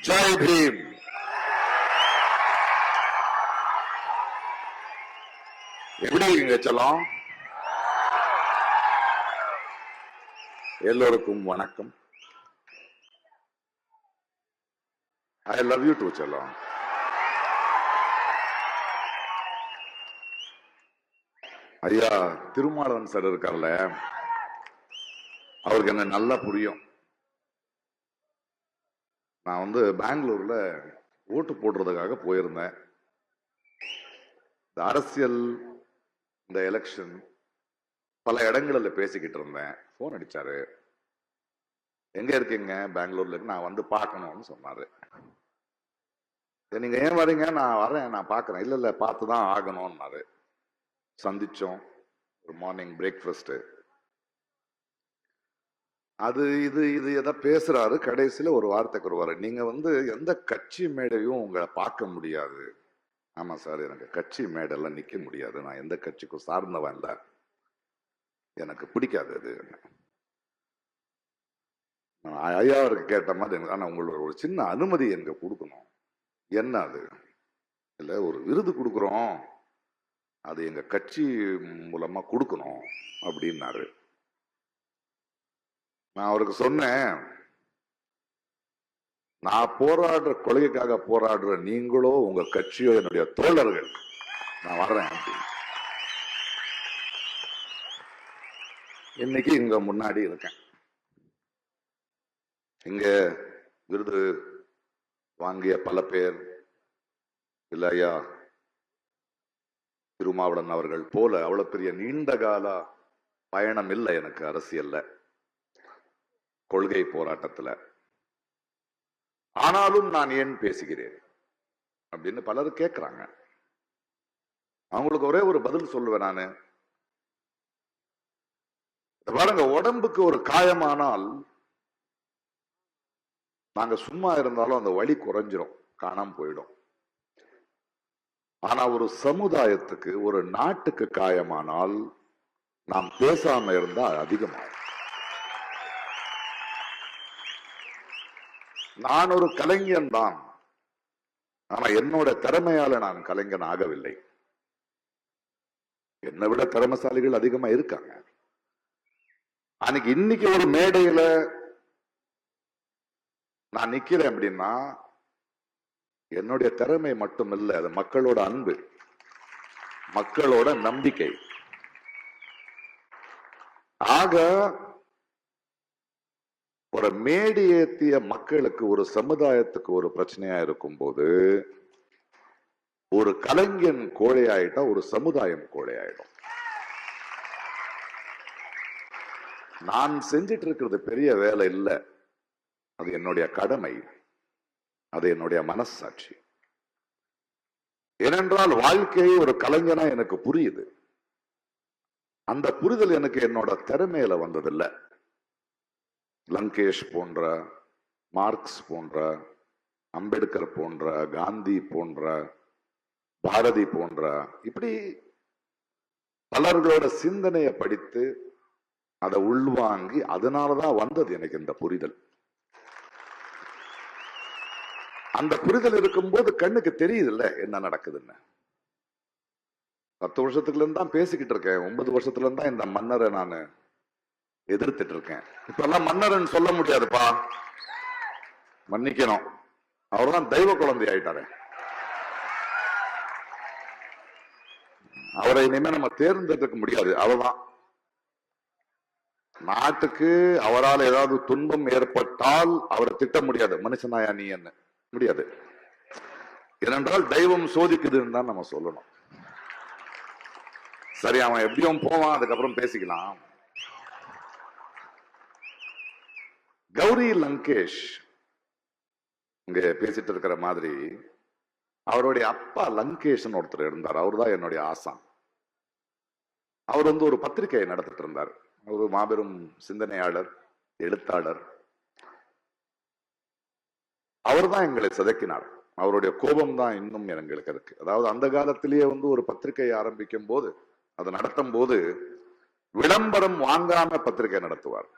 ஜெய் பீம். எப்படி இருக்கீங்க செல்லம்? எல்லோருக்கும் வணக்கம். ஐ லவ் யூ டூ செல்லம். ஐயா திருமாவளவன் சார் இருக்கார்ல, அவருக்கு என்ன நல்லா புரியும். நான் பெங்களூர்ல ஓட்டு போடுறதுக்காக போயிருந்தேன். இந்த அரசியல், இந்த எலெக்ஷன் பல இடங்களில் பேசிக்கிட்டு இருந்தேன். போன் அடிச்சாரு, எங்க இருக்கீங்க? பெங்களூர்ல இருக்கு, நான் பார்க்கணும்னு சொன்னாரு. நீங்க ஏன் வரீங்க? நான் வரேன், நான் பாக்குறேன். இல்ல இல்ல பார்த்துதான் ஆகணும்னாரு. சந்திச்சோம், ஒரு மார்னிங் பிரேக்ஃபாஸ்ட். அது இது இது எதை பேசுறாரு. கடைசியில ஒரு வார்த்தைக்கு வருவாரு, நீங்க எந்த கட்சி மேடையும் உங்களை பார்க்க முடியாது. ஆமா சார், எனக்கு கட்சி மேடெல்லாம் நிக்க முடியாது, நான் எந்த கட்சிக்கும் சார்ந்தவன் இல்ல, எனக்கு பிடிக்காது அது. ஐயா அவருக்கு கேட்ட மாதிரி, ஆனா உங்களோட ஒரு சின்ன அனுமதி எனக்கு கொடுக்கணும். என்ன அது? இல்ல, ஒரு விருது கொடுக்குறோம், அது எங்க கட்சி மூலமா கொடுக்கணும் அப்படின்னாரு. நான் அவருக்கு சொன்னேன், நான் போராடுற கொள்கைக்காக போராடுற நீங்களோ உங்க கட்சியோ என்னுடைய தோழர்கள், நான் வர்றேன் அப்படின்னு. இன்னைக்கு இங்க முன்னாடி இருக்கேன். இங்க விருது வாங்கிய பல பேர், இல்ல ஐயா திருமாவளவன் அவர்கள் போல அவ்வளவு பெரிய நீண்ட கால பயணம் இல்லை எனக்கு அரசியல்ல, கொள்கை போராட்டத்துல. ஆனாலும் நான் ஏன் பேசுகிறேன் அப்படின்னு பலர் கேட்கிறாங்க. அவங்களுக்கு ஒரே ஒரு பதில் சொல்லுவேன் நானு. பாருங்க, உடம்புக்கு ஒரு காயமானால் நாங்க சும்மா இருந்தாலும் அந்த வலி குறைஞ்சிரும், காணாம போயிடும். ஆனா ஒரு சமுதாயத்துக்கு, ஒரு நாட்டுக்கு காயமானால் நாம் பேசாம இருந்தா அதிகமாகும். நான் ஒரு கலைஞன் தான், ஆனா என்னோட திறமையால நான் கலைஞன் ஆகவில்லை. என்னை விட திறமைசாலிகள் அதிகமா இருக்காங்க. அன்னைக்கு இன்னைக்கு ஒரு மேடையில நான் நிக்கிறேன் அப்படின்னா என்னுடைய திறமை மட்டும் இல்லை, அது மக்களோட அன்பு, மக்களோட நம்பிக்கை. ஆக ஒரு மேடி ஏத்திய மக்களுக்கு, ஒரு சமுதாயத்துக்கு ஒரு பிரச்சனையா இருக்கும் போது, ஒரு கலைஞன் கோழையாயிட்டா ஒரு சமுதாயம் கோழையாயிடும். நான் செஞ்சிட்டு இருக்கிறது பெரிய வேலை இல்லை, அது என்னுடைய கடமை, அது என்னுடைய மனசாட்சி. ஏனென்றால் வாழ்க்கையை ஒரு கலைஞனா எனக்கு புரியுது. அந்த புரிதல் எனக்கு என்னோட திறமையில வந்ததில்லை. லங்கேஷ் போன்ற, மார்க்ஸ் போன்ற, அம்பேத்கர் போன்ற, காந்தி போன்ற, பாரதி போன்ற, இப்படி பலர்களோட சிந்தனையை படித்து அதை உள்வாங்கி, அதனாலதான் வந்தது எனக்கு இந்த புரிதல். அந்த புரிதல் இருக்கும்போது கண்ணுக்கு தெரியுது இல்ல என்ன நடக்குதுன்னு. 10 வருஷத்துக்குல இருந்து தான் பேசிக்கிட்டு இருக்கேன். 9 வருஷத்துல இருந்தா இந்த மன்னரை நான் எதிர்த்துட்டு இருக்கேன். இப்ப எல்லாம் மன்னர்ன்னு சொல்ல முடியாதுப்பா, மன்னிக்கணும், அவர்தான் தெய்வ குழந்தை ஆயிட்டாரு. அவரை இனிமே நம்ம தேர்ந்தெடுக்க முடியாது. அவர்தான் நாட்டுக்கு, அவரால் ஏதாவது துன்பம் ஏற்பட்டால் அவரை திட்ட முடியாது, மனுஷனாயா நீ என்ன முடியாது. ஏனென்றால் தெய்வம் சோதிக்குதுன்னு தான் நம்ம சொல்லணும். சரி, அவன் எப்படியும் போவான், அதுக்கப்புறம் பேசிக்கலாம். கௌரி லங்கேஷ் இங்க பேசிட்டு இருக்கிற மாதிரி, அவருடைய அப்பா லங்கேஷ் ஒருத்தர் இருந்தார். அவர் தான் என்னுடைய ஆசான். அவர் ஒரு பத்திரிகையை நடத்திட்டு இருந்தார். ஒரு மாபெரும் சிந்தனையாளர், எழுத்தாளர். அவர் தான் எங்களை சிதைக்கினார். அவருடைய கோபம் தான் இன்னும் எங்களுக்கு இருக்கு. அதாவது அந்த காலத்திலேயே ஒரு பத்திரிகையை ஆரம்பிக்கும் போது, அதை நடத்தும் போது விளம்பரம் வாங்காம பத்திரிகை நடத்துவார்.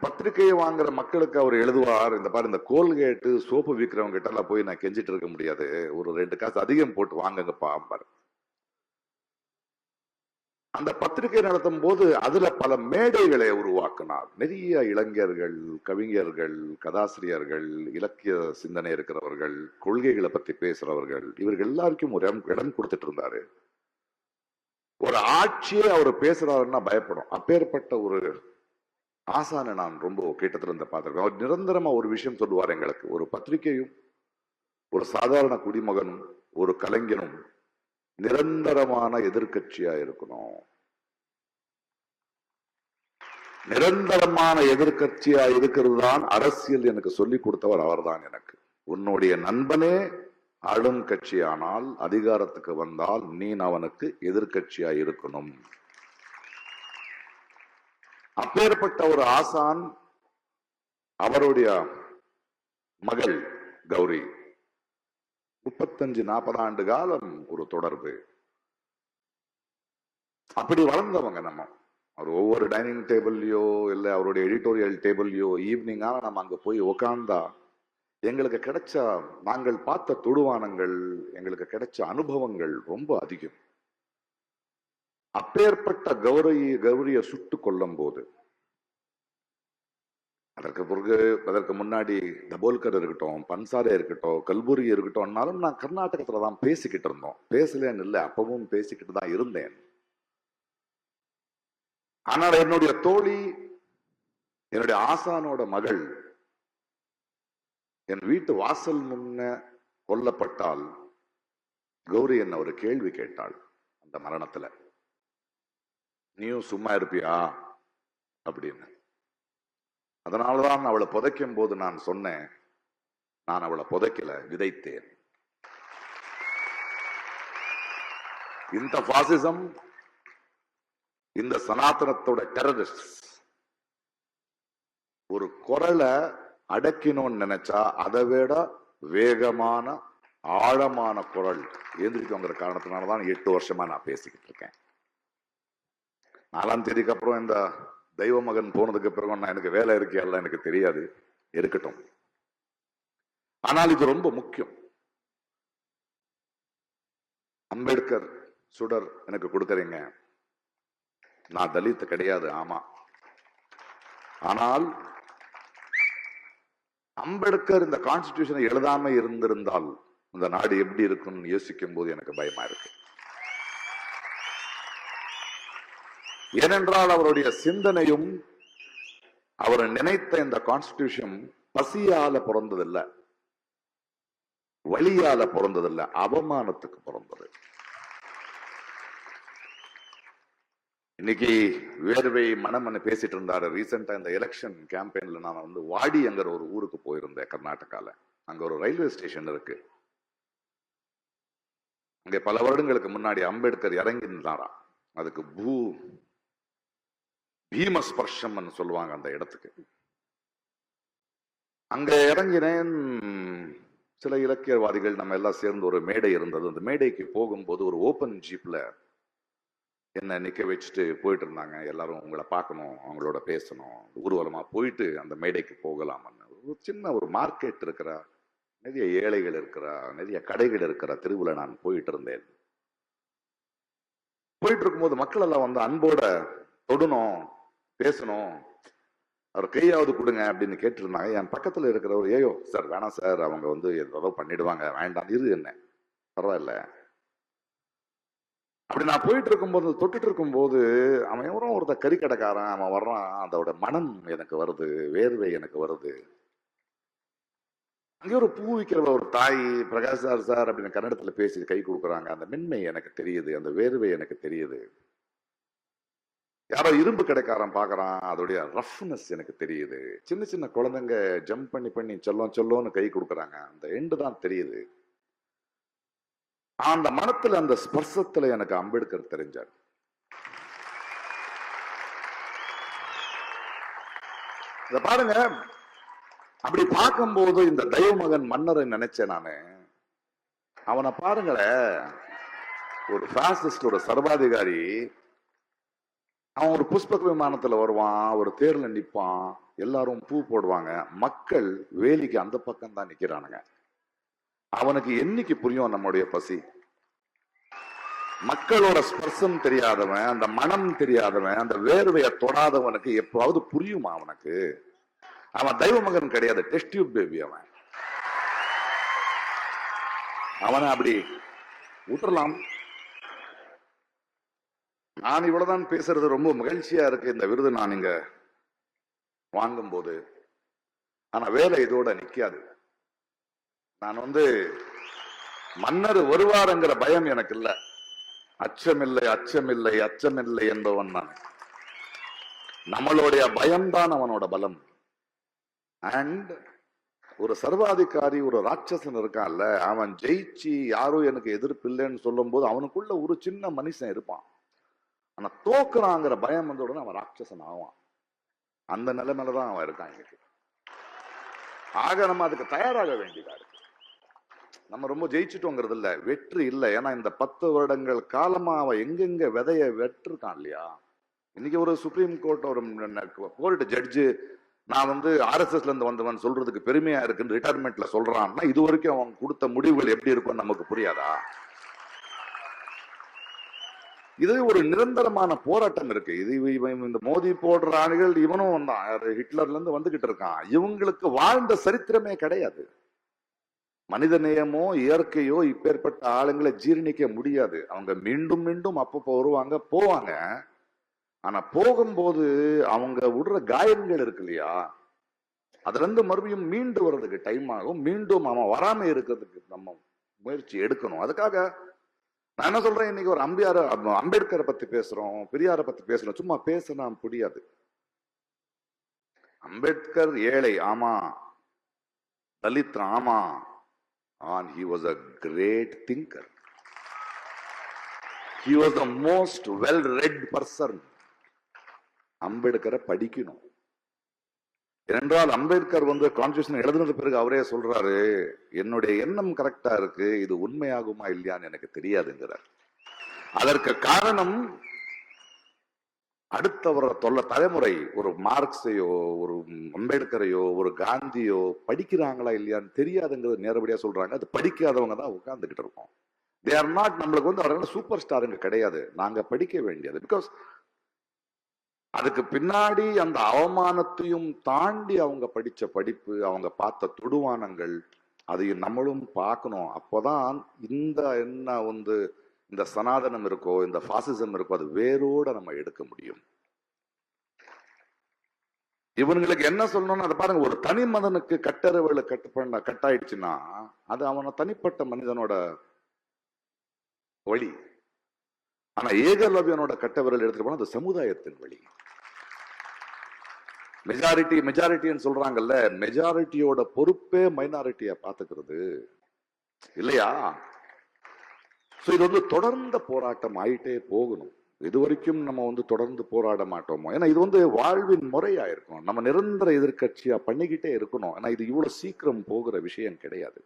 பத்திரிகையை வாங்குற மக்களுக்கு அவர் எழுதுவார், இந்த பாரு இந்த கோல்கேட்டு சோப்பு விற்கிறவங்க கிட்ட எல்லாம் போய் நான் கெஞ்சிட்டு இருக்க முடியாது, ஒரு 2 காசு அதிகம் போட்டு வாங்குங்கப்பா. அந்த பத்திரிகை நடத்தும் போது அதுல பல மேடைகளை உருவாக்கினார். நிறைய இளைஞர்கள், கவிஞர்கள், கதாசிரியர்கள், இலக்கிய சிந்தனை இருக்கிறவர்கள், கொள்கைகளை பத்தி பேசுறவர்கள், இவர்கள் எல்லாருக்கும் ஒரு இடம் கொடுத்துட்டு இருந்தாரு. ஒரு ஆட்சியே அவர் பேசுறாருன்னா பயப்படும். அப்பேற்பட்ட ஒரு ஆசானை நான் ரொம்ப கிட்டத்துல இருந்து பார்த்திருக்கேன். அவர் நிரந்தரமா ஒரு விஷயம் சொல்லுவார் எங்களுக்கு, ஒரு பத்திரிகையும் ஒரு சாதாரண குடிமகனும் ஒரு கலைஞனும் நிரந்தரமான எதிர்கட்சியா இருக்கணும். நிரந்தரமான எதிர்கட்சியா இருக்கிறது தான் அரசியல் எனக்கு சொல்லிக் கொடுத்தவர் அவர்தான் எனக்கு. உன்னுடைய நண்பனே ஆளும் கட்சியானால் அதிகாரத்துக்கு வந்தால் நீ அவனுக்கு எதிர்கட்சியா இருக்கணும். அப்பேற்பட்ட ஒரு ஆசான், அவருடைய மகள் கௌரி 35-40 ஆண்டு காலம் ஒரு தொடர்பு. அப்படி வளர்ந்தவங்க நம்ம. அவர் ஒவ்வொரு டைனிங் டேபிள்லயோ இல்ல அவருடைய எடிட்டோரியல் டேபிள்லயோ ஈவினிங்கான நம்ம அங்க போய் உட்கார்ந்தா எங்களுக்கு கிடைச்ச, நாங்கள் பார்த்த தொடுவானங்கள், எங்களுக்கு கிடைச்ச அனுபவங்கள் ரொம்ப அதிகம். அப்பேற்பட்ட கௌரியை சுட்டு கொல்லும் போது, அதற்கு முன்னாடி தபோல்கர் இருக்கட்டும், பன்சாரே இருக்கட்டும், கல்புரி இருக்கட்டும், நான் கர்நாடகத்துல தான் பேசிக்கிட்டு இருந்தோம். பேசலன்னு இல்லை, அப்பவும் பேசிக்கிட்டு தான் இருந்தேன். ஆனால் என்னுடைய தோழி, என்னுடைய ஆசானோட மகள் என் வீட்டு வாசல் முன்ன கொல்லப்பட்டால் கௌரி என்ன ஒரு கேள்வி கேட்டாள். அந்த மரணத்துல நீயும் சும்மா இருப்பியா அப்படின்னு. அதனாலதான் அவளை புதைக்கும் போது நான் சொன்னேன், நான் அவளை புதைக்கல, விதைத்தேன். இந்த பாசிசம், இந்த சனாதனத்தோட டெரரிஸ்ட் ஒரு குரலை அடக்கினோன்னு நினைச்சா அதை விட வேகமான ஆழமான குரல் எந்திரிக்குங்கிற காரணத்தினாலதான் 8 வருஷமா நான் பேசிக்கிட்டு இருக்கேன். 4ஆம் தேதிக்கு அப்புறம் இந்த தெய்வ மகன் போனதுக்கு பிறகு நான் எனக்கு வேலை இருக்கே எனக்கு தெரியாது, இருக்கட்டும். ஆனால் இது ரொம்ப முக்கியம். அம்பேத்கர் சுடர் எனக்கு கொடுக்கறீங்க, நான் தலித் கிடையாது, ஆமா. ஆனால் அம்பேத்கர் இந்த கான்ஸ்டிடியூஷனை எழுதாம இருந்திருந்தால் இந்த நாடு எப்படி இருக்கும்னு யோசிக்கும் போது எனக்கு பயமா இருக்கு. ஏனென்றால் அவருடைய சிந்தனையும் அவர் நினைத்த இந்த கான்ஸ்டிடியூஷன் பசியால பிறந்ததில்லை, வழியால பிறந்ததில்லை, அவமானத்துக்கு பிறந்தது. இன்னைக்கு வேர்வை மனம்னு பேசிட்டு இருந்தாரு. ரீசெண்டா இந்த எலெக்ஷன் கேம்பெயின்ல நான் வாடிங்கிற ஒரு ஊருக்கு போயிருந்தேன் கர்நாடகால. அங்க ஒரு ரயில்வே ஸ்டேஷன் இருக்கு. அங்க பல வருடங்களுக்கு முன்னாடி அம்பேத்கர் இறங்கி இருந்தாரா. அதுக்கு பீமஸ்பர்ஷம் சொல்லுவாங்க அந்த இடத்துக்கு. அங்க இறங்கினேன். சில இலக்கியவாதிகள் நம்ம எல்லாம் சேர்ந்து ஒரு மேடை இருந்தது. அந்த மேடைக்கு போகும்போது ஒரு ஓபன் ஜீப்ல என்ன நிக்க வச்சுட்டு போயிட்டு இருந்தாங்க. எல்லாரும் உங்களை பார்க்கணும், அவங்களோட பேசணும், ஊர்வலமா போயிட்டு அந்த மேடைக்கு போகலாம்னு. ஒரு சின்ன ஒரு மார்க்கெட் இருக்கிற, நிறைய ஏழைகள் இருக்கிற, நிறைய கடைகள் இருக்கிற தெருவில் நான் போயிட்டு இருந்தேன். போயிட்டு இருக்கும்போது மக்கள் எல்லாம் அன்போட தொடணும், பேசணும், அவர் கையாவது கொடுங்க அப்படின்னு கேட்டு இருந்தாங்க. என் பக்கத்துல இருக்கிறவர், ஏயோ சார் வேணாம் சார், அவங்க ஏதோ பண்ணிடுவாங்க, வேண்டாம், இரு, என்ன பரவாயில்ல அப்படி. நான் போயிட்டு இருக்கும்போது, தொட்டுட்டு இருக்கும்போது, அவன் எவரும் ஒருத்த கறிக்கடைக்காரன் அவன் வர்றான். அதோட மனம் எனக்கு வருது, வேர்வை எனக்கு வருது. அங்கே ஒரு பூ விற்கிற ஒரு தாய், பிரகாஷ் சார் சார் அப்படின்னு கன்னடத்துல பேசி கை கொடுக்குறாங்க. அந்த மென்மை எனக்கு தெரியுது, அந்த வேர்வை எனக்கு தெரியுது. யாரோ இரும்பு கடைக்காரன் பாக்குறான், அதோடைய ரஃப்னஸ் எனக்கு தெரியுது. சின்ன சின்ன குழந்தைங்க ஜம்ப் பண்ணி சொல்லோன்னு கை கொடுக்குறாங்க, அந்த எண்டு தான் தெரியுது. அந்த மனத்துல, அந்த ஸ்பர்சத்துல எனக்கு அம்பேத்கர் தெரிஞ்சார். இத பாருங்க. அப்படி பார்க்கும்போது இந்த தெய்வமகன் மன்னரை நினைச்சேன் நானு. அவனை பாருங்களேன், ஒரு பாசிஸ்ட், ஒரு சர்வாதிகாரி அவன் ஒரு புஷ்பக விமானத்துல வருவான், ஒரு தேர்ல நிப்பான், எல்லாரும் பூ போடுவாங்க. மக்கள் வேலிக்கு அந்த பக்கம் தான் நிக்கிறானுங்க. அவனுக்கு என்னைக்கு புரியும் நம்முடைய பசி? மக்களோட ஸ்பர்சம் தெரியாதவன், அந்த மனம் தெரியாதவன், அந்த வேர்வையை தொடாதவனுக்கு எப்பவாவது புரியுமா அவனுக்கு? அவன் தெய்வ மகன் கிடையாது, டெஸ்ட் டியூப் பேபி. அவனை அப்படி விட்டுறலாம். நான் இவ்வளவுதான் பேசுறது ரொம்ப மகிழ்ச்சியா இருக்கு இந்த விருது நான் இங்க வாங்கும் போது. ஆனா வேலை இதோட நிக்காது. நான் மன்னர் வருவாருங்கிற பயம் எனக்கு இல்ல. அச்சமில்லை அச்சமில்லை அச்சமில்லை என்பவன் நான். நம்மளுடைய பயம்தான் அவனோட பலம். அண்ட் ஒரு சர்வாதிகாரி, ஒரு ராட்சசன் இருக்கான்ல, அவன் ஜெயிச்சு யாரும் எனக்கு எதிர்ப்பு இல்லைன்னு சொல்லும் போது அவனுக்குள்ள ஒரு சின்ன மனுஷன் இருப்பான். ஆனா தோக்குறாங்கிற பயம் வந்த உடனே அவன் ராட்சசன் ஆவான். அந்த நிலைமையிலதான் அவன் இருக்கான் இன்னைக்கு. ஆக நம்ம அதுக்கு தயாராக வேண்டியதா இருக்கு. நம்ம ரொம்ப ஜெயிச்சுட்டோங்கிறது இல்ல, வெற்றி இல்லை. ஏன்னா இந்த 10 வருடங்கள் காலமா அவன் எங்கெங்க விதைய வெற்றிருக்கான் இல்லையா. இன்னைக்கு ஒரு சுப்ரீம் கோர்ட் ஒரு கோர்ட் ஜட்ஜு நான் RSSல இருந்து வந்தவன் சொல்றதுக்கு பெருமையா இருக்குன்னு ரிட்டையர்மெண்ட்ல சொல்றான்னா, இது வரைக்கும் அவன் கொடுத்த முடிவுகள் எப்படி இருக்கும் நமக்கு புரியாதா? இது ஒரு நிரந்தரமான போராட்டம் இருக்கு. இது இந்த மோதி போடுற ஆளுகள் இவனும் வந்தான், ஹிட்லர்ல இருந்து வந்துகிட்டு இருக்கான். இவங்களுக்கு வாழ்ந்த சரித்திரமே கிடையாது. மனித நேயமோ இயற்கையோ இப்பேற்பட்ட ஆளுங்களை ஜீரணிக்க முடியாது. அவங்க மீண்டும் மீண்டும் அப்பப்போ வருவாங்க போவாங்க. ஆனா போகும்போது அவங்க விடுற காயங்கள் இருக்கு இல்லையா, அதுல இருந்து மறுபடியும் மீண்டு வர்றதுக்கு டைம் ஆகும். மீண்டும் அவன் வராம இருக்கிறதுக்கு நம்ம முயற்சி எடுக்கணும். அதுக்காக நான் என்ன சொல்றேன், இன்னைக்கு ஒரு அம்பேத்கரை பத்தி பேசுறோம், பெரியாரை பத்தி பேசுறோம். சும்மா பேசினா புரியாது. அம்பேத்கர் ஏழை, ஆமா. தலித், ஆமா. And he was a great thinker. He was the most well-read person. அம்பேத்கரை படிக்கணும். ஏனென்றால் அம்பேத்கர் கான்ஸ்டிடியூஷன் எழுதுனது பிறகு அவரே சொல்றாரு, என்னுடைய எண்ணம் கரெக்டா இருக்கு, இது உண்மையாகுமா இல்லையான்னு எனக்கு தெரியாதுங்கிறார். அதற்கு காரணம் அடுத்த வர தலைமுறை ஒரு மார்க்ஸையோ ஒரு அம்பேத்கரையோ ஒரு காந்தியோ படிக்கிறாங்களா இல்லையான்னு தெரியாதுங்கிறது நேரடியா சொல்றாங்க. அது படிக்காதவங்க தான் உட்கார்ந்துகிட்டு இருக்கோம். தே ஆர் நாட், நம்மளுக்கு அவர்கள் சூப்பர் ஸ்டாருங்க கிடையாது, நாங்க படிக்க வேண்டியது. பிகாஸ் அதுக்கு பின்னாடி அந்த அவமானத்தையும் தாண்டி அவங்க படிச்ச படிப்பு, அவங்க பார்த்த தொடுவானங்கள், அதையும் நம்மளும் பார்க்கணும். அப்போதான் இந்த சனாதனம் இருக்கோ, இந்த பாசிசம் இருக்கோ, அது வேரோட நம்ம எடுக்க முடியும். இவங்களுக்கு என்ன சொல்லணும்னு அதை பாருங்க. ஒரு தனி மனிதனுக்கு கட்டறிவுல கட்டாயிடுச்சுன்னா அது அவன தனிப்பட்ட மனிதனோட வழி. ஆனா ஏகலவ்யனோட கட்டவிரல் எடுத்துட்டு போனா அது சமுதாயத்தின் வழி. மெஜாரிட்டின்னு சொல்றாங்கல்ல, மெஜாரிட்டியோட பொறுப்பே மைனாரிட்டிய பாத்துக்கிறது இல்லையா? இது தொடர்ந்த போராட்டம் ஆயிட்டே போகணும். இது வரைக்கும் நம்ம தொடர்ந்து போராட மாட்டோமோ? ஏன்னா இது வாழ்வின் முறையா இருக்கும். நம்ம நிரந்தர எதிர்கட்சியா பண்ணிக்கிட்டே இருக்கணும். ஏன்னா இது இவ்வளவு சீக்கிரம் போகிற விஷயம் கிடையாது.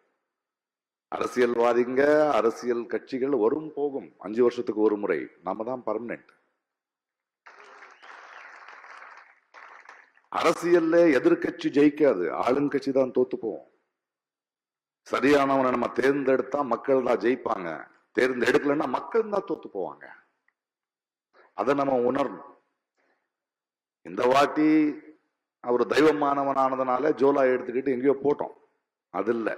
அரசியல்வாதிங்க, அரசியல் கட்சிகள் வரும் போகும். 5 வருஷத்துக்கு ஒரு முறை. நாம தான் பர்மனன்ட். அரசியல்ல எதிர்கட்சி ஜெயிக்காது, ஆளுங்கட்சி தான் தோத்து போவோம். சரியானவனை நம்ம தேர்ந்தெடுத்தா மக்கள் தான் ஜெயிப்பாங்க, தேர்ந்தெடுக்கலன்னா மக்கள் தான் தோத்து போவாங்க. அதை நம்ம உணரணும். இந்த வாட்டி அவர் தெய்வமானவனானதுனால ஜோலா எடுத்துக்கிட்டு எங்கேயோ போட்டோம், அது இல்லை.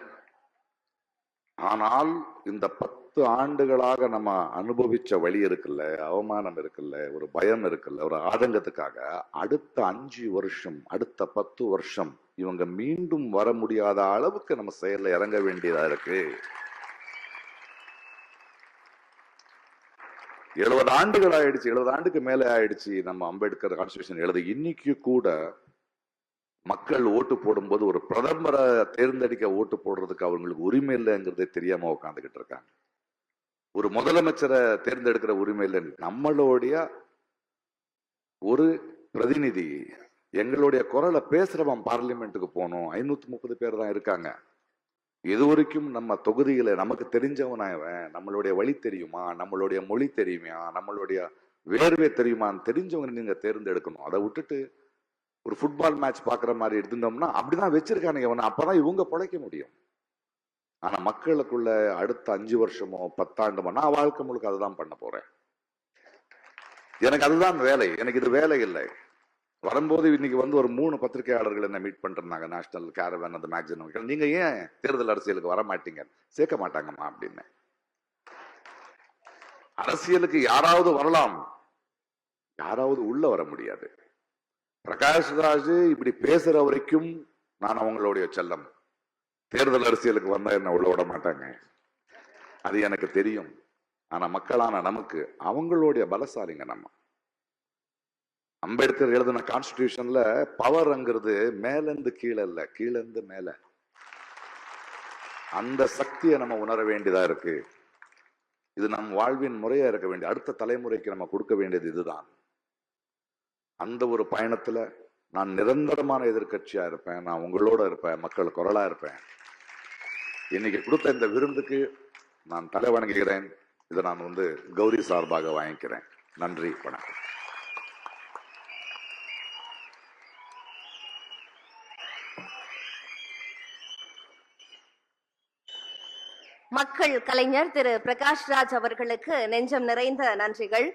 ஆனால் இந்த 10 ஆண்டுகளாக நம்ம அனுபவிச்ச வழி இருக்குல்ல, அவமானம் இருக்குல்ல, ஒரு பயம் இருக்குல்ல, ஒரு ஆதங்கத்துக்காக அடுத்த 5 வருஷம், அடுத்த 10 வருஷம் இவங்க மீண்டும் வர முடியாத அளவுக்கு நம்ம செயல்ல இறங்க வேண்டியதா இருக்கு. 70 ஆண்டுகள் ஆயிடுச்சு, 70 ஆண்டுக்கு மேல ஆயிடுச்சு நம்ம அம்பேத்கர் கான்ஸ்டிடியூஷன் எழுத. இன்னைக்கு கூட மக்கள் ஓட்டு போடும்போது ஒரு பிரதமரை தேர்ந்தெடுக்க ஓட்டு போடுறதுக்கு அவங்களுக்கு உரிமை இல்லைங்கிறதே தெரியாம உட்காந்துக்கிட்டு இருக்காங்க. ஒரு முதலமைச்சரை தேர்ந்தெடுக்கிற உரிமை இல்லை. நம்மளுடைய ஒரு பிரதிநிதி, எங்களுடைய குரலை பேசுறவன் பார்லிமெண்ட்டுக்கு போகணும். 530 பேர் தான் இருக்காங்க. இது வரைக்கும் நம்ம தொகுதியில நமக்கு தெரிஞ்சவனாயவன், நம்மளுடைய வழி தெரியுமா, நம்மளுடைய மொழி தெரியுமா, நம்மளுடைய வேர்வே தெரியுமான்னு தெரிஞ்சவங்க நீங்க தேர்ந்தெடுக்கணும். அதை விட்டுட்டு ஒரு ஃபுட்பால் மேட்ச் பாக்குற மாதிரி இருந்தோம்னா அப்படிதான் வச்சிருக்கானுங்க இவனை. அப்பதான் இவங்க பிழைக்க முடியும். ஆனா மக்களுக்குள்ள அடுத்த 5 வருஷமோ 10 ஆண்டுமோ நான் வாழ்க்கை முழுக்க அதுதான் பண்ண போறேன். எனக்கு அதுதான் வேலை. எனக்கு இது வேலை இல்லை. வரும்போது இன்னைக்கு வந்து ஒரு 3 பத்திரிகையாளர்கள் என்ன மீட் பண்ணிருந்தாங்க. நேஷனல் கேரவன் அந்த மேக்சின். நீங்க ஏன் தேர்தல் அரசியலுக்கு வர மாட்டீங்க? சேர்க்க மாட்டாங்கம்மா அப்படின்னு. அரசியலுக்கு யாராவது வரலாம், யாராவது உள்ள வர முடியாது. பிரகாஷ் ராஜ் இப்படி பேசுற வரைக்கும் நான் அவங்களுடைய செல்லம். தேர்தல் அரசியலுக்கு வந்தா என்ன உள்ள விட மாட்டாங்க, அது எனக்கு தெரியும். ஆனா மக்களான நமக்கு அவங்களுடைய பலசாலிங்க. நம்ம அம்பேத்கர் எழுதின கான்ஸ்டிடியூஷன்ல பவர்ங்கிறது மேலிருந்து கீழே இல்ல, கீழிருந்து மேல. அந்த சக்தியை நம்ம உணர வேண்டியதா இருக்கு. இது நம் வாழ்வின் முறையா இருக்க வேண்டிய, அடுத்த தலைமுறைக்கு நம்ம கொடுக்க வேண்டியது இதுதான். அந்த ஒரு பயணத்துல நான் நிரந்தரமான எதிர்கட்சியா இருப்பேன். நான் உங்களோட இருப்பேன், மக்கள் குரலா இருப்பேன். இன்னைக்கு கொடுத்த இந்த விருந்துக்கு நான் தலை வணங்குகிறேன். இதை நான் வந்து கௌரி சார்பாக வாங்கிக்கிறேன். நன்றி, வணக்கம். மக்கள் கலைஞர் திரு பிரகாஷ் ராஜ் அவர்களுக்கு நெஞ்சம் நிறைந்த நன்றிகள்.